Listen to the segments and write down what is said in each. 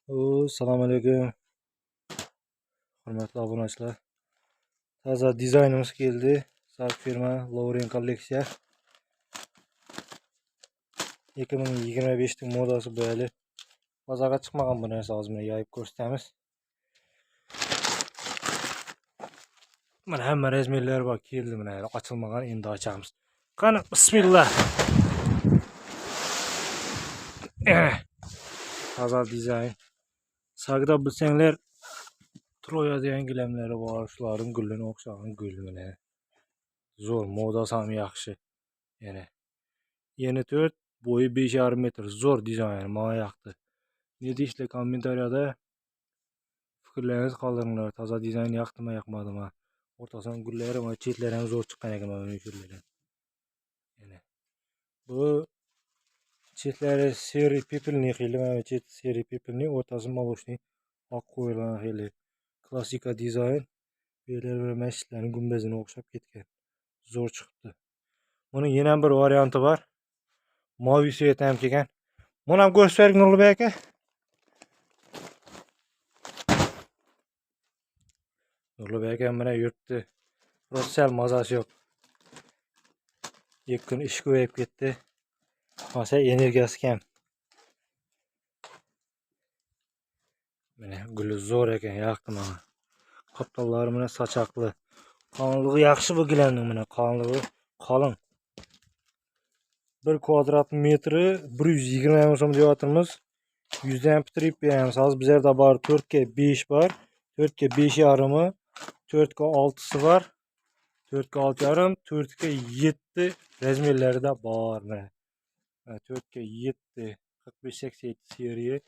Assalomu alaykum. Hurmatli obunachilar. Toza dizaynimiz keldi. Sark firma Lauren kolleksiya. 2025 modasi bu hali. Bozorga chiqmagan bu narsa hozir mana yoyib ko'rsatamiz. Mana hamma razmerlar bor keldi mana ochilmagan endi ochamiz. Qani bismillah. Toza dizayn. Sagda bilsanglar Troya degan gilamlari bor, shularning gulini o'xshagan gul mana. Zo'r, modasi ham yaxshi. Eni 4, bo'yi 5,5 metr. Zo'r dizayn, menga yoqdi. Ne deyishlar kommentariyada fikrlaringizni qoldiringlar. Toza dizayn yoqdimi, yoqmadimi? O'rtasidan gullari va chetlari ham zo'r chiqqan ekan mana shunday. Bu chetlari seri pepelni xili, mana chet seri pepelni, o'rtasi молочный oq qo'yilgan xili. Klassika dizayn. Belar va masjidlarning gumbazini o'xshab ketgan. Zo'r chiqibdi. Buning yana bir varianti bor. Mavi svet ham kelgan. Buni ham ko'rsatsak Nurlibek aka. Nurlibek aka mana yurtdi. Rossiyal mazasi yo'q. 2 kun ish ko'payib ketdi. Hozir energiyasi kam. Mana guli zo'r ekan, yoqdi menga. Qopqonlari mana sochoqli. Qalinligi yaxshi bu gilamning, mana qalinligi qalin. 1 kvadrat metri 120 so'm deyapmiz. 100 dan bitirib beramiz. Hozir bizlarda bor 4 ga 5 bor. 4 ga 5,5, 4 ga 6'sı var. 4 ga 6,5, 4 ga 7 razmerlarida bor mana. 4 ga 7 45-87 seriya.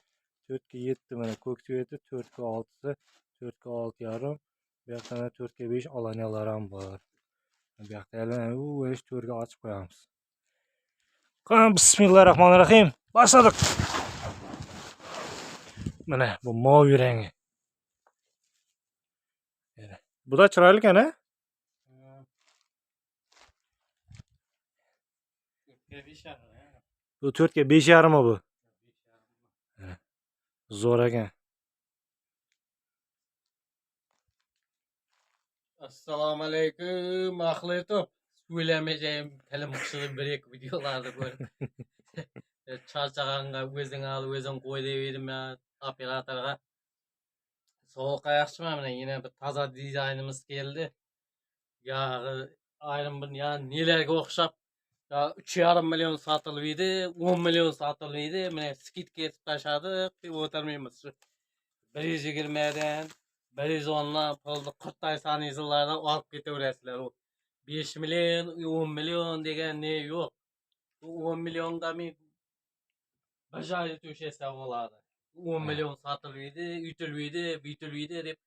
4 ga 7 mana ko'k sveti, 4 ga 6'sı, 4 ga 6,5. Bu yoqda 4 ga 5 alaniyalar ham bor. Bu yoqda hali 4 ga ochib qo'yamiz. Qani bismillahirrohmanirrohim. Başladık. Mana bu mavi rengi. Bu da chiroyli ekan, ha? Bu 4 ga 5,5 mi bu? Zo'r ekan. Assalomu alaykum, axlatib. Söylemeyeceğim telim kışılı bir videolarda görüp. Charchaganga o'zing al, o'zing qo'y dedim ya operatorga. Sovuqqa yaxshi mana yine bir toza dizaynimiz keldi. Ya ayrim bir ya nelerga o'xshab ya 3,5 milyon sotilibdi, 10 milyon sotilibdi. Mana skidka etib tashladik deb o'tirmaymiz. 120 dan 110 pulni 40 ay saniylarda olib ketaverasizlar. 5 milyon, 10 milyon degan ne yo'q. 10 milyonga men bajarı to'shasa bo'ladi. 10 milyon sotilibdi, yutilibdi, bitilibdi deb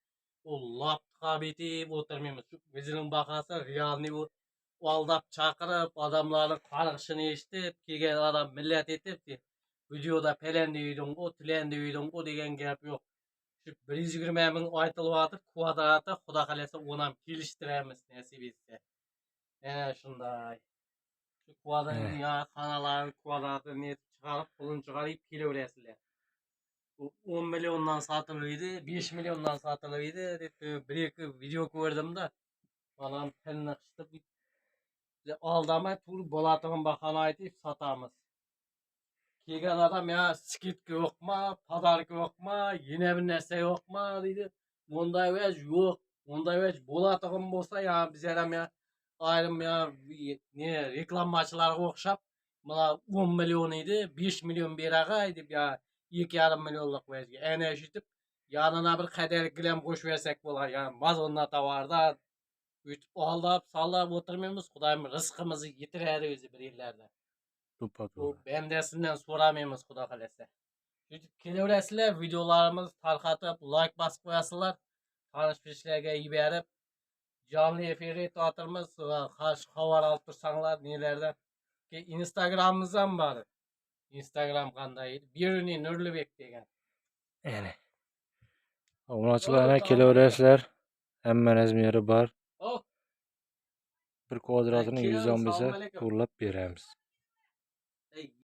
lap qabetib o'tirmaymiz. O'zining bahasi realniy aldab chaqirib, odamlarning qarg'ishini eshitib, kelgan odam millat etib, videoda falan deyding-ku, tilan deyding-ku degan gap yo'q. Shu 120 ming aytilyapti, kvadrati xudo xolasa onu ham kelishtiramiz nasib etsa. Yana shunday. Şu kvadratın ya kanaları kvadratını çıkarıp pulunu çıkarıp kelaverasizlar. 10 milyondan satılıydı, 5 milyondan satılıydı deb bir-iki video ko'rdim da. Anam tilini qisib aldamay tur bo'ladigan bahona aytib satamiz. Kelgan adam ya skidka yo'qmi, podarka yo'qmi, yana bir narsa yo'qmi deydi. Bunday vaj yo'q. Bunday vaj bo'ladigan bo'lsa ya biz ham ya ayrim ya ne reklamachilarga o'xshab mana 10 milyon edi, 5 milyon berag'ay deb ya 2,5 milyonlik vajga ana shitib yanına bir qadar gilam qo'shib bersak bo'lar. Ya mazonna tovarda o'tib aldab, sallab o'tirmaymiz. Xudoyim rizqimizni yetiradi o'zi bir yillarda. Bu bendasidan so'ramaymiz xudo xolasa. Kelaverasizlar, videolarimiz tarqatib, like bosib qo'yasizlar. Tanish-bilishlarga yuborib canlı efiri tatırmız va xabar olib tursanglar nelerden ki Instagram'ımızdan var. Instagram qanday Biruni Nurlibek degan. Yani. Obunachilarga kelaverasizlar. Hamma razmeri bor. 1 kvadratini 110 bo'lsa, to'lab beramiz.